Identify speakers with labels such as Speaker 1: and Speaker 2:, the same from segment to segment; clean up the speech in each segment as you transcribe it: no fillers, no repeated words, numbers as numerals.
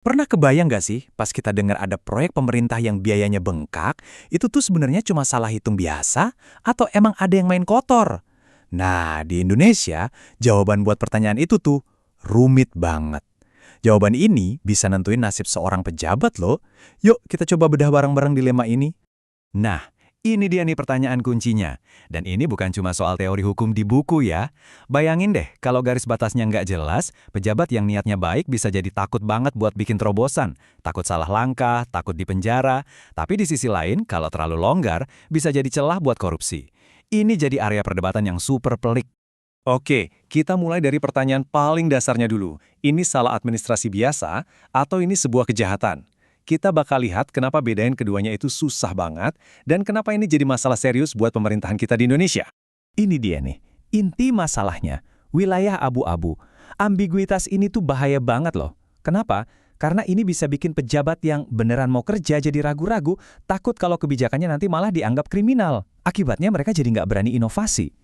Speaker 1: Pernah kebayang nggak sih, pas kita dengar ada proyek pemerintah yang biayanya bengkak, itu tuh sebenarnya cuma salah hitung biasa, atau emang ada yang main kotor? Nah, di Indonesia, jawaban buat pertanyaan itu tuh rumit banget. Jawaban ini bisa nentuin nasib seorang pejabat loh. Yuk, kita coba bedah bareng-bareng dilema ini. Nah, ini dia nih pertanyaan kuncinya. Dan ini bukan cuma soal teori hukum di buku ya. Bayangin deh, kalau garis batasnya nggak jelas, pejabat yang niatnya baik bisa jadi takut banget buat bikin terobosan. Takut salah langkah, takut dipenjara. Tapi di sisi lain, kalau terlalu longgar, bisa jadi celah buat korupsi. Ini jadi area perdebatan yang super pelik. Oke, kita mulai dari pertanyaan paling dasarnya dulu. Ini salah administrasi biasa atau ini sebuah kejahatan? Kita bakal lihat kenapa bedain keduanya itu susah banget dan kenapa ini jadi masalah serius buat pemerintahan kita di Indonesia. Ini dia nih, inti masalahnya. Wilayah abu-abu. Ambiguitas ini tuh bahaya banget loh. Kenapa? Karena ini bisa bikin pejabat yang beneran mau kerja jadi ragu-ragu, takut kalau kebijakannya nanti malah dianggap kriminal. Akibatnya mereka jadi nggak berani inovasi.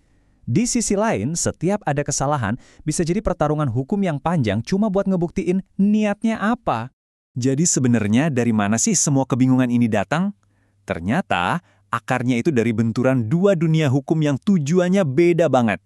Speaker 1: Di sisi lain, setiap ada kesalahan bisa jadi pertarungan hukum yang panjang cuma buat ngebuktiin niatnya apa. Jadi sebenarnya dari mana sih semua kebingungan ini datang? Ternyata akarnya itu dari benturan dua dunia hukum yang tujuannya beda banget.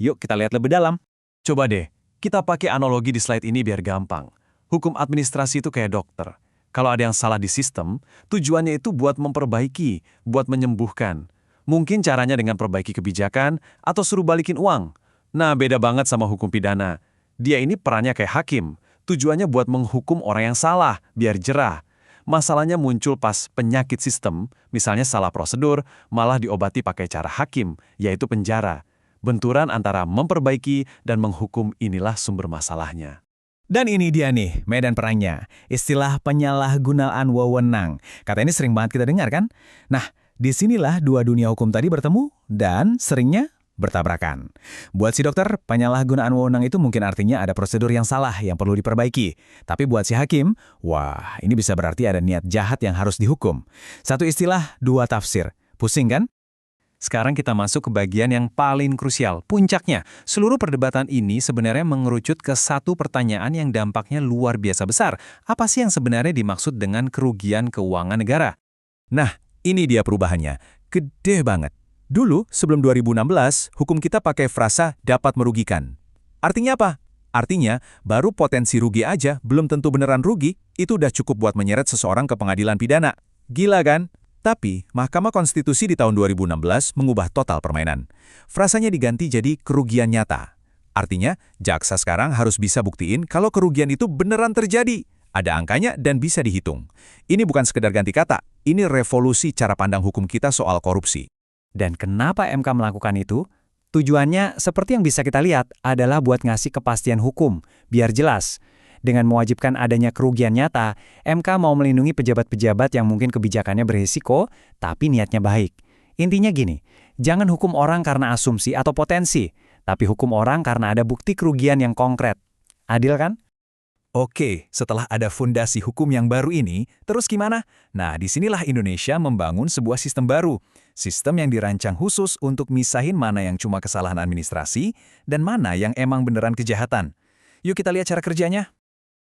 Speaker 1: Yuk kita lihat lebih dalam. Coba deh, kita pakai analogi di slide ini biar gampang. Hukum administrasi itu kayak dokter. Kalau ada yang salah di sistem, tujuannya itu buat memperbaiki, buat menyembuhkan. Mungkin caranya dengan perbaiki kebijakan atau suruh balikin uang. Nah, beda banget sama hukum pidana. Dia ini perannya kayak hakim. Tujuannya buat menghukum orang yang salah, biar jerah. Masalahnya muncul pas penyakit sistem, misalnya salah prosedur, malah diobati pakai cara hakim, yaitu penjara. Benturan antara memperbaiki dan menghukum inilah sumber masalahnya. Dan ini dia nih, medan perangnya. Istilah penyalahgunaan wewenang. Kata ini sering banget kita dengar kan? Nah, disinilah dua dunia hukum tadi bertemu dan seringnya bertabrakan. Buat si dokter, penyalahgunaan wewenang itu mungkin artinya ada prosedur yang salah yang perlu diperbaiki. Tapi buat si hakim, wah, ini bisa berarti ada niat jahat yang harus dihukum. Satu istilah, dua tafsir. Pusing kan? Sekarang kita masuk ke bagian yang paling krusial, puncaknya. Seluruh perdebatan ini sebenarnya mengerucut ke satu pertanyaan yang dampaknya luar biasa besar. Apa sih yang sebenarnya dimaksud dengan kerugian keuangan negara? Nah, ini dia perubahannya. Gede banget. Dulu, sebelum 2016, hukum kita pakai frasa dapat merugikan. Artinya apa? Artinya, baru potensi rugi aja, belum tentu beneran rugi, itu udah cukup buat menyeret seseorang ke pengadilan pidana. Gila kan? Tapi, Mahkamah Konstitusi di tahun 2016 mengubah total permainan. Frasanya diganti jadi kerugian nyata. Artinya, jaksa sekarang harus bisa buktiin kalau kerugian itu beneran terjadi. Ada angkanya dan bisa dihitung. Ini bukan sekedar ganti kata, ini revolusi cara pandang hukum kita soal korupsi. Dan kenapa MK melakukan itu? Tujuannya, seperti yang bisa kita lihat, adalah buat ngasih kepastian hukum, biar jelas. Dengan mewajibkan adanya kerugian nyata, MK mau melindungi pejabat-pejabat yang mungkin kebijakannya berisiko, tapi niatnya baik. Intinya gini, jangan hukum orang karena asumsi atau potensi, tapi hukum orang karena ada bukti kerugian yang konkret. Adil kan? Oke, setelah ada fondasi hukum yang baru ini, terus gimana? Nah, disinilah Indonesia membangun sebuah sistem baru. Sistem yang dirancang khusus untuk misahin mana yang cuma kesalahan administrasi dan mana yang emang beneran kejahatan. Yuk kita lihat cara kerjanya.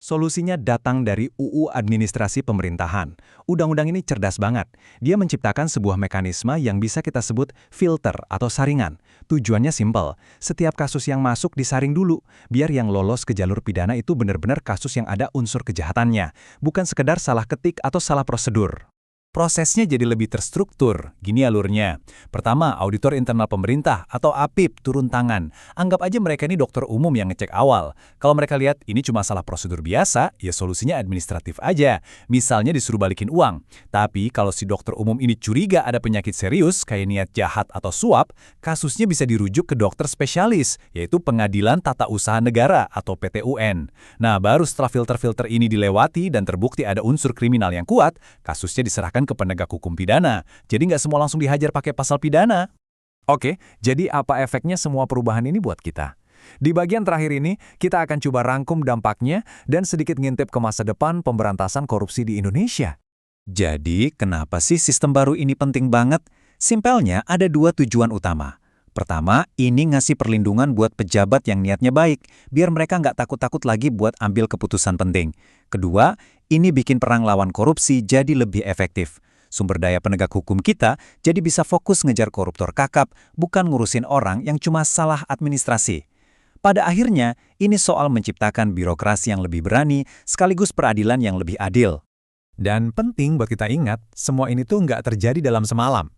Speaker 1: Solusinya datang dari UU Administrasi Pemerintahan. Undang-undang ini cerdas banget. Dia menciptakan sebuah mekanisme yang bisa kita sebut filter atau saringan. Tujuannya simpel, setiap kasus yang masuk disaring dulu, biar yang lolos ke jalur pidana itu benar-benar kasus yang ada unsur kejahatannya, bukan sekedar salah ketik atau salah prosedur. Prosesnya jadi lebih terstruktur. Gini alurnya. Pertama, auditor internal pemerintah atau APIP turun tangan. Anggap aja mereka ini dokter umum yang ngecek awal. Kalau mereka lihat ini cuma salah prosedur biasa, ya solusinya administratif aja. Misalnya disuruh balikin uang. Tapi kalau si dokter umum ini curiga ada penyakit serius kayak niat jahat atau suap, kasusnya bisa dirujuk ke dokter spesialis, yaitu Pengadilan Tata Usaha Negara atau PT-UN. Nah, baru setelah filter-filter ini dilewati dan terbukti ada unsur kriminal yang kuat, kasusnya diserahkan ke penegak hukum pidana. Jadi nggak semua langsung dihajar pakai pasal pidana. Oke, jadi apa efeknya semua perubahan ini buat kita? Di bagian terakhir ini, kita akan coba rangkum dampaknya dan sedikit ngintip ke masa depan pemberantasan korupsi di Indonesia. Jadi, kenapa sih sistem baru ini penting banget? Simpelnya ada dua tujuan utama. Pertama, ini ngasih perlindungan buat pejabat yang niatnya baik, biar mereka nggak takut-takut lagi buat ambil keputusan penting. Kedua, ini bikin perang lawan korupsi jadi lebih efektif. Sumber daya penegak hukum kita jadi bisa fokus ngejar koruptor kakap, bukan ngurusin orang yang cuma salah administrasi. Pada akhirnya, ini soal menciptakan birokrasi yang lebih berani, sekaligus peradilan yang lebih adil. Dan penting buat kita ingat, semua ini tuh nggak terjadi dalam semalam.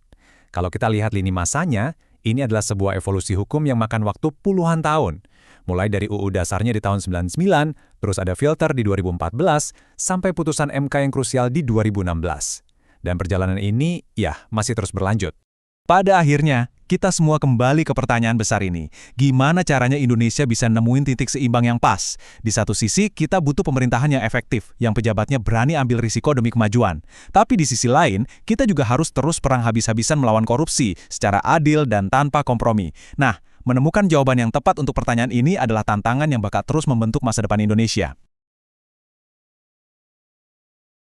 Speaker 1: Kalau kita lihat lini masanya, ini adalah sebuah evolusi hukum yang makan waktu puluhan tahun. Mulai dari UU dasarnya di tahun 99, terus ada filter di 2014, sampai putusan MK yang krusial di 2016. Dan perjalanan ini, ya, masih terus berlanjut. Pada akhirnya, kita semua kembali ke pertanyaan besar ini. Gimana caranya Indonesia bisa nemuin titik seimbang yang pas? Di satu sisi, kita butuh pemerintahan yang efektif, yang pejabatnya berani ambil risiko demi kemajuan. Tapi di sisi lain, kita juga harus terus perang habis-habisan melawan korupsi, secara adil dan tanpa kompromi. Nah, menemukan jawaban yang tepat untuk pertanyaan ini adalah tantangan yang bakal terus membentuk masa depan Indonesia.